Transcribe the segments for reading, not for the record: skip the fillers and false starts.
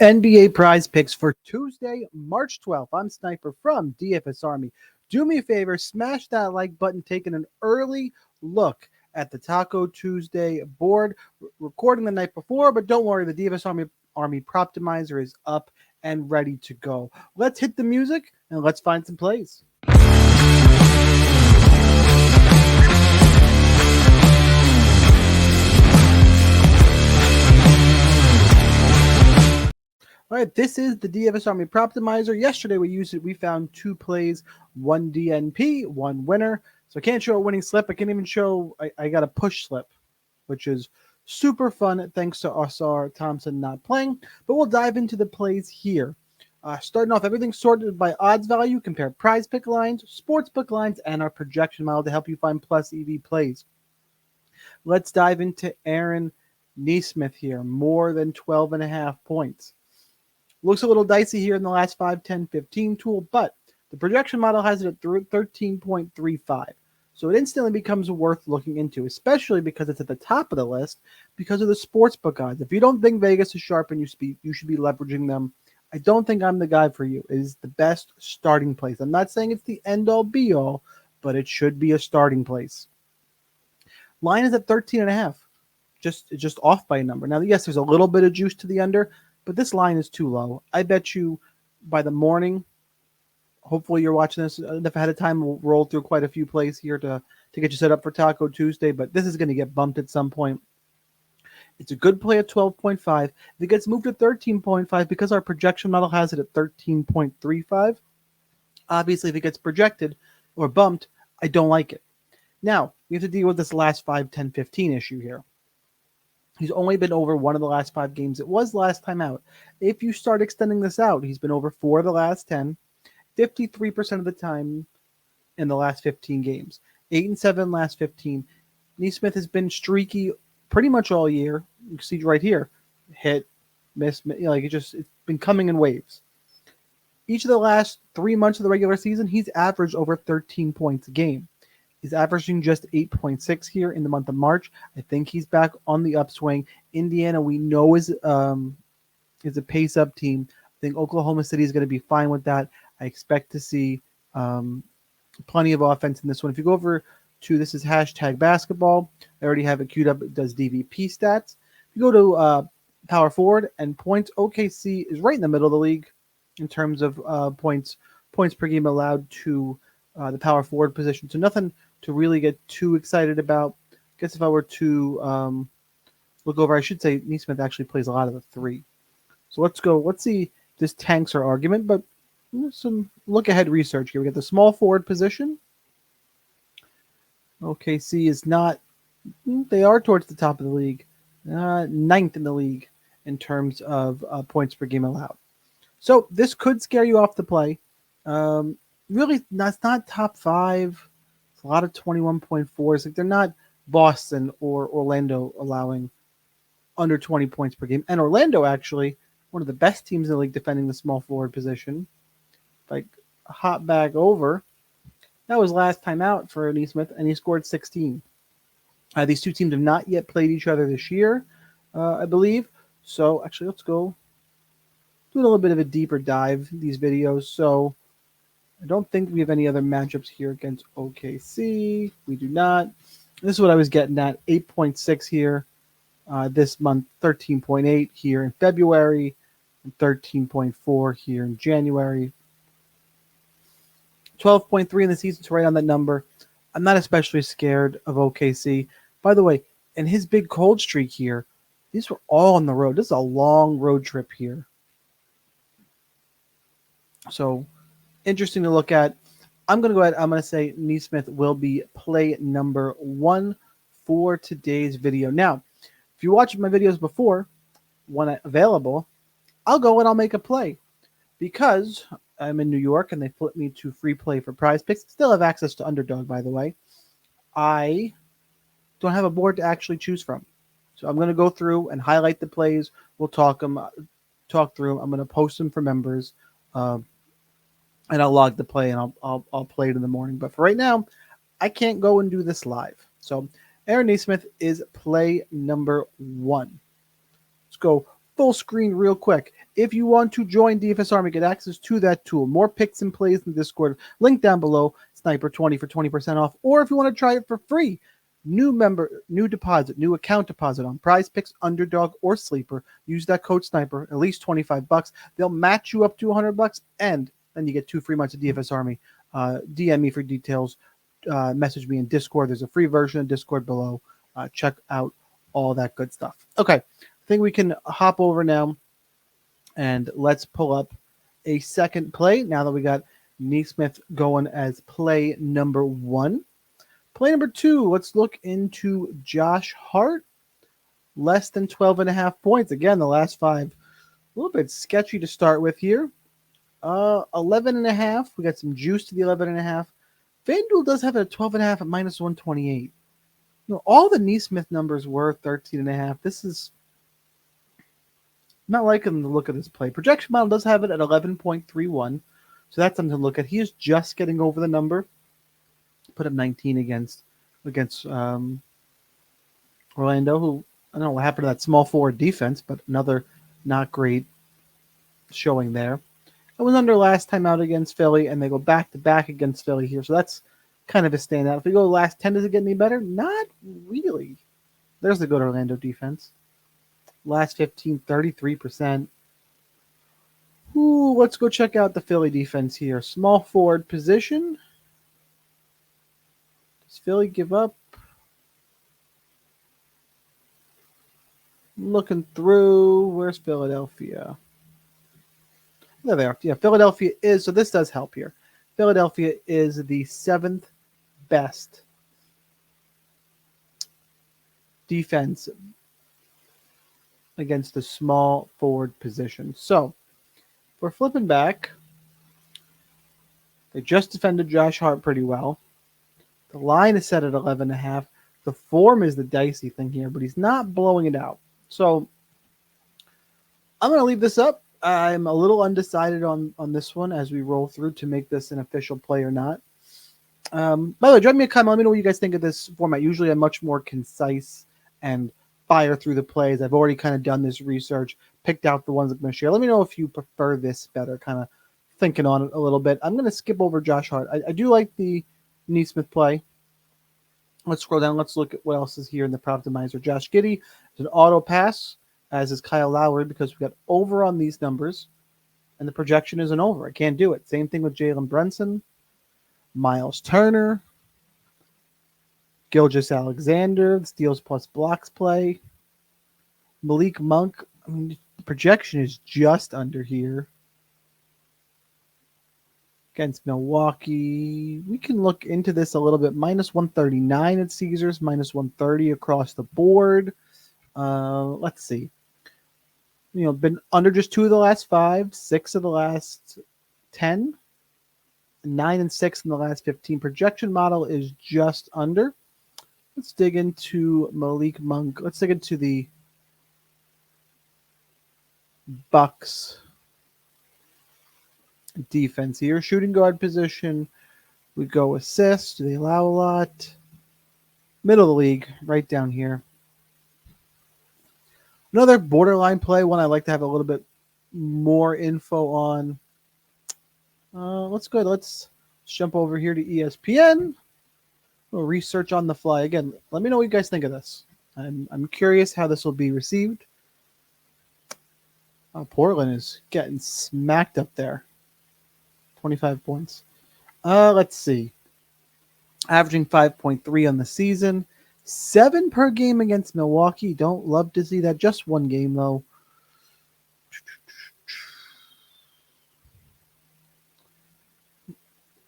NBA prize picks for Tuesday, March 12th. I'm Sniper from DFS Army. Do me a favor, smash that like button, taking an early look at the Taco Tuesday board. Recording the night before, but don't worry, the DFS Army Prop Optimizer is up and ready to go. Let's hit the music and let's find some plays. All right, this is the DFS Army Prop Optimizer. Yesterday we used it. We found two plays, one DNP, one winner. So I can't show a winning slip. I can't even show, I got a push slip, which is super fun thanks to Osar Thompson not playing. But we'll dive into the plays here. Starting off, everything's sorted by odds value, compare prize pick lines, sports book lines, and our projection model to help you find plus EV plays. Let's dive into Aaron Nesmith here, more than 12.5 points. Looks a little dicey here in the last 5, 10, 15 tool, but the projection model has it at 13.35. So it instantly becomes worth looking into, especially because it's at the top of the list because of the sportsbook odds. If you don't think Vegas is sharp and you should be leveraging them, I don't think I'm the guy for you. It is the best starting place. I'm not saying it's the end-all, be-all, but it should be a starting place. Line is at 13.5. Just off by a number. Now, yes, there's a little bit of juice to the under, but this line is too low. I bet you by the morning, hopefully you're watching this ahead of time. We'll roll through quite a few plays here to get you set up for Taco Tuesday, but this is going to get bumped at some point. It's a good play at 12.5. If it gets moved to 13.5, because our projection model has it at 13.35, obviously if it gets projected or bumped, I don't like it. Now, we have to deal with this last 5, 10, 15 issue here. He's only been over one of the last 5 games. It was last time out. If you start extending this out, he's been over 4 of the last 10, 53% of the time in the last 15 games, 8 and 7 last 15. Nesmith has been streaky pretty much all year. You can see right here, hit, miss, it's been coming in waves. Each of the last 3 months of the regular season, he's averaged over 13 points a game. He's averaging just 8.6 here in the month of March. I think he's back on the upswing. Indiana, we know, is a pace-up team. I think Oklahoma City is going to be fine with that. I expect to see plenty of offense in this one. If you go over to, this is hashtag basketball. I already have it queued up. It does DVP stats. If you go to power forward and points, OKC is right in the middle of the league in terms of points per game allowed to the power forward position. So nothing to really get too excited about. I guess if I were to look over, I should say Nesmith actually plays a lot of the 3. So let's see if this tanks our argument, but some look-ahead research here. We got the small forward position. OKC is not, they are towards the top of the league, 9th in the league in terms of points per game allowed. So this could scare you off the play. Really, that's not top 5. It's a lot of 21.4s. Like, they're not Boston or Orlando allowing under 20 points per game. And Orlando, actually, one of the best teams in the league defending the small forward position. Like, a hop back over. That was last time out for Nesmith, and he scored 16. These two teams have not yet played each other this year, I believe. So, actually, let's go do a little bit of a deeper dive in these videos. So, I don't think we have any other matchups here against OKC. We do not. This is what I was getting at. 8.6 here this month, 13.8 here in February, and 13.4 here in January. 12.3 in the season, so right on that number. I'm not especially scared of OKC. By the way, in his big cold streak here, these were all on the road. This is a long road trip here. So, interesting to look at. I'm going to go ahead. I'm going to say Nesmith will be play number 1 for today's video. Now, if you watched my videos before, when available, I'll go and I'll make a play. Because I'm in New York and they flipped me to free play for Prizepicks. Still have access to Underdog, by the way. I don't have a board to actually choose from. So I'm going to go through and highlight the plays. We'll talk through them. I'm going to post them for members. And I'll log the play and I'll play it in the morning. But for right now, I can't go and do this live. So Aaron Nesmith is play number 1. Let's go full screen real quick. If you want to join DFS Army, get access to that tool. More picks and plays in the Discord. Link down below. Sniper20 for 20% off. Or if you want to try it for free, new deposit, new account deposit on Prizepicks, Underdog, or Sleeper. Use that code Sniper, at least $25. They'll match you up to $100, and then you get 2 free months of DFS Army. DM me for details. Message me in Discord. There's a free version of Discord below. Check out all that good stuff. Okay, I think we can hop over now and let's pull up a second play now that we got Nesmith going as play number 1. Play number 2, let's look into Josh Hart. Less than 12.5 points. Again, the last 5, a little bit sketchy to start with here. 11.5. We got some juice to the 11.5. FanDuel does have a 12.5 at minus 128. All the Nesmith numbers were 13.5. This is not liking the look of this play. Projection model does have it at 11.31. So that's something to look at. He is just getting over the number. Put up 19 against Orlando, who I don't know what happened to that small forward defense, but another not great showing there. It was under last time out against Philly, and they go back-to-back against Philly here. So that's kind of a standout. If we go last 10, does it get any better? Not really. There's the good Orlando defense. Last 15, 33%. Ooh, let's go check out the Philly defense here. Small forward position. Does Philly give up? Looking through. Where's Philadelphia? There they are. Yeah, Philadelphia is, so this does help here. Philadelphia is the 7th best defense against the small forward position. So, we're flipping back. They just defended Josh Hart pretty well. The line is set at 11.5. The form is the dicey thing here, but he's not blowing it out. So, I'm going to leave this up. I'm a little undecided on this one as we roll through to make this an official play or not. By the way, drop me a comment. Let me know what you guys think of this format. Usually I'm much more concise and fire through the plays. I've already kind of done this research, picked out the ones I'm going to share. Let me know if you prefer this better, kind of thinking on it a little bit. I'm going to skip over Josh Hart. I do like the Nesmith play. Let's scroll down. Let's look at what else is here in the Optimizer. Josh Giddey is an auto pass, as is Kyle Lowry, because we got over on these numbers, and the projection isn't over. I can't do it. Same thing with Jalen Brunson, Miles Turner, Gilgeous-Alexander, the steals plus blocks play, Malik Monk. I mean, the projection is just under here. Against Milwaukee, we can look into this a little bit. Minus 139 at Caesars, minus 130 across the board. Let's see. Been under just 2 of the last 5, 6 of the last 10, 9 and 6 in the last 15. Projection model is just under. Let's dig into Malik Monk. Let's dig into the Bucks defense here. Shooting guard position. We go assists. Do they allow a lot? Middle of the league, right down here. Another borderline play, one I like to have a little bit more info on. Let's go. Let's jump over here to ESPN. We'll research on the fly. Again, let me know what you guys think of this. I'm curious how this will be received. Portland is getting smacked up there. 25 points. Let's see. Averaging 5.3 on the season. 7 per game against Milwaukee. Don't love to see that. Just 1 game, though.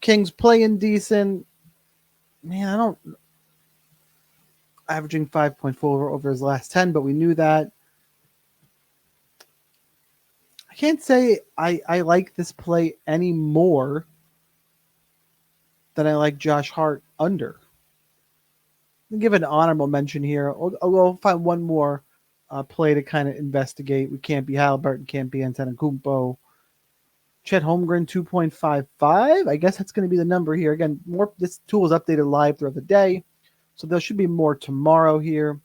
Kings playing decent. Man, I don't... Averaging 5.4 over his last 10, but we knew that. I can't say I like this play any more than I like Josh Hart under. I'll give an honorable mention here. I'll find one more play to kind of investigate. We can't be Halliburton, can't be Antetokounmpo. Chet Holmgren 2.55. I guess that's going to be the number here. Again, more. This tool is updated live throughout the day, so there should be more tomorrow here.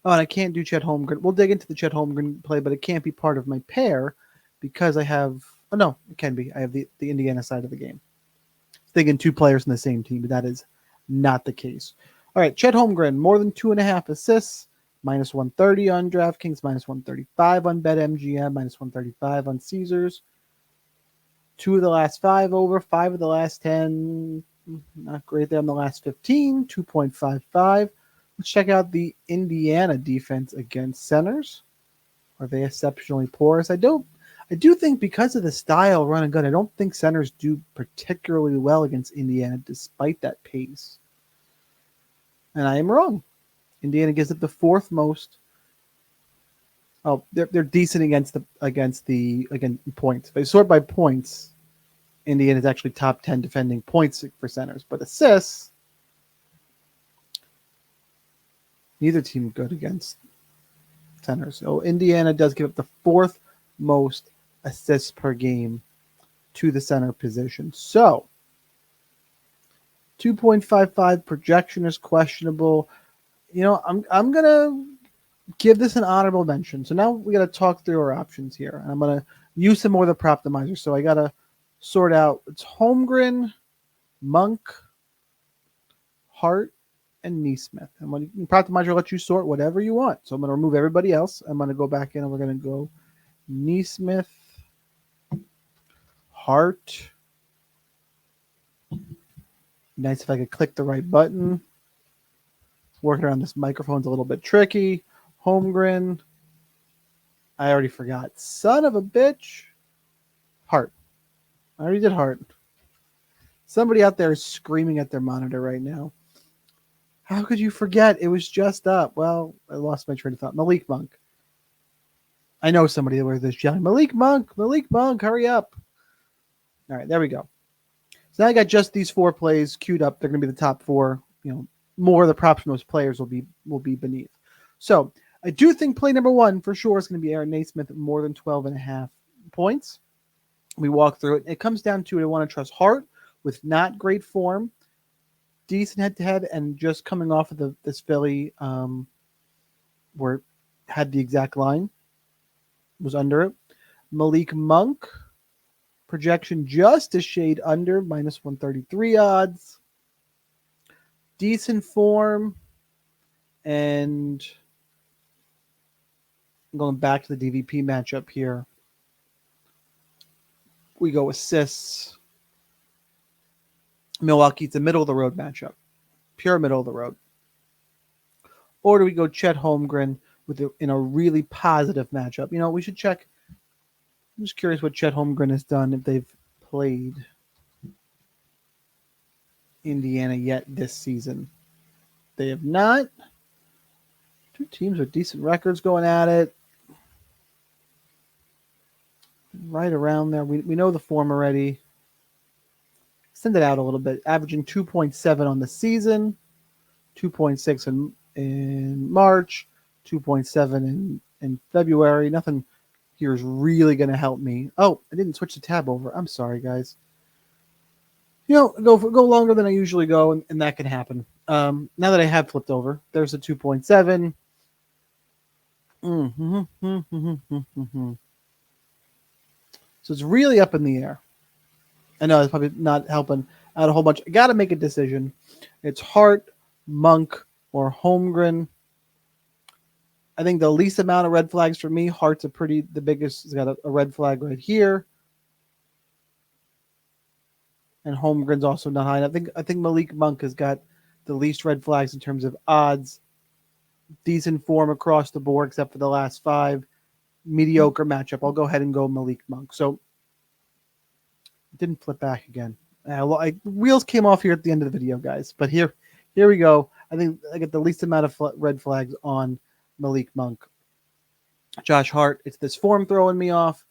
Oh, and I can't do Chet Holmgren. We'll dig into the Chet Holmgren play, but it can't be part of my pair because I have. Oh no, it can be. I have the Indiana side of the game. Thinking two players in the same team, but that is not the case. All right, Chet Holmgren, more than 2.5 assists, minus 130 on DraftKings, minus 135 on BetMGM, minus 135 on Caesars. 2 of the last 5 over, 5 of the last 10. Not great there on the last 15, 2.55. Let's check out the Indiana defense against centers. Are they exceptionally porous? I do think because of the style run and gun, I don't think centers do particularly well against Indiana despite that pace. And I am wrong. Indiana gives it the 4th most. Oh, they're decent against points. If they sort by points, Indiana is actually top 10 defending points for centers, but assists, neither team good against centers. So Indiana does give up the 4th most assists per game to the center position. So 2.55 projection is questionable. I'm gonna give this an honorable mention. So now we got to talk through our options here, and I'm gonna use some more of the Proptimizer. So I gotta sort out. It's Holmgren, Monk, Hart, and Nesmith. And when Proptimizer lets you sort whatever you want. So I'm gonna remove everybody else. I'm gonna go back in, and we're gonna go Nesmith, Hart. Nice if I could click the right button. Working around this microphone's a little bit tricky. Holmgren. I already forgot. Son of a bitch. Hart. I already did Hart. Somebody out there is screaming at their monitor right now. How could you forget? It was just up. Well, I lost my train of thought. Malik Monk. I know somebody that was this yelling, Malik Monk, hurry up. All right, there we go. So now I got just these 4 plays queued up. They're going to be the top 4. More of the props from those players will be beneath. So I do think play number 1 for sure is going to be Aaron Nesmith at more than 12.5 points. We walk through it. It comes down to I want to trust Hart with not great form, decent head-to-head, and just coming off of this Philly where it had the exact line, was under it. Malik Monk, projection just a shade under, minus 133 odds. Decent form, and going back to the DVP matchup here. We go assists. Milwaukee, it's a middle of the road matchup. Pure middle of the road. Or do we go Chet Holmgren in a really positive matchup? We should check. I'm just curious what Chet Holmgren has done if they've played Indiana yet this season. They have not. 2 teams with decent records going at it. Right around there. We know the form already. Send it out a little bit. Averaging 2.7 on the season, 2.6 in March, 2.7 in February. Nothing here is really going to help me. Oh, I didn't switch the tab over. I'm sorry, guys. Go longer than I usually go, and that can happen. Now that I have flipped over, there's a 2.7. So it's really up in the air. I know it's probably not helping out a whole bunch. I got to make a decision. It's Hart, Monk, or Holmgren. I think the least amount of red flags for me, Hart's the biggest. He's got a red flag right here. And Holmgren's also not high. I think Malik Monk has got the least red flags in terms of odds. Decent form across the board, except for the last 5. Mediocre matchup. I'll go ahead and go Malik Monk. So didn't flip back again. Wheels came off here at the end of the video, guys. But here we go. I think I get the least amount of red flags on Malik Monk. Josh Hart, it's this form throwing me off.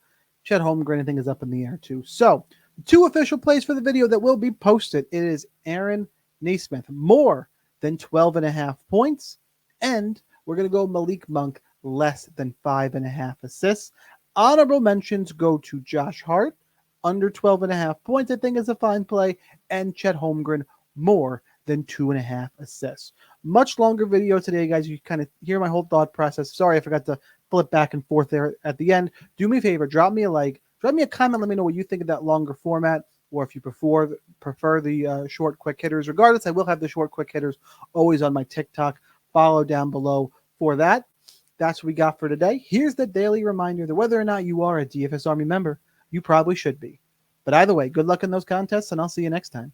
Chet Holmgren, I think, is up in the air too. So 2 official plays for the video that will be posted. It is Aaron Nesmith, more than 12.5 points. And we're going to go Malik Monk, less than 5.5 assists. Honorable mentions go to Josh Hart, under 12.5 points, I think is a fine play, and Chet Holmgren, more than 2.5 assists. Much longer video today, guys. You kind of hear my whole thought process. Sorry, I forgot to flip back and forth there at the end. Do me a favor, drop me a like, drop me a comment. Let me know what you think of that longer format, or if you prefer the short quick hitters. Regardless, I will have the short quick hitters always on my TikTok. Follow down below for that. That's what we got for today. Here's the daily reminder that whether or not you are a DFS Army member, you probably should be. But either way, good luck in those contests, and I'll see you next time.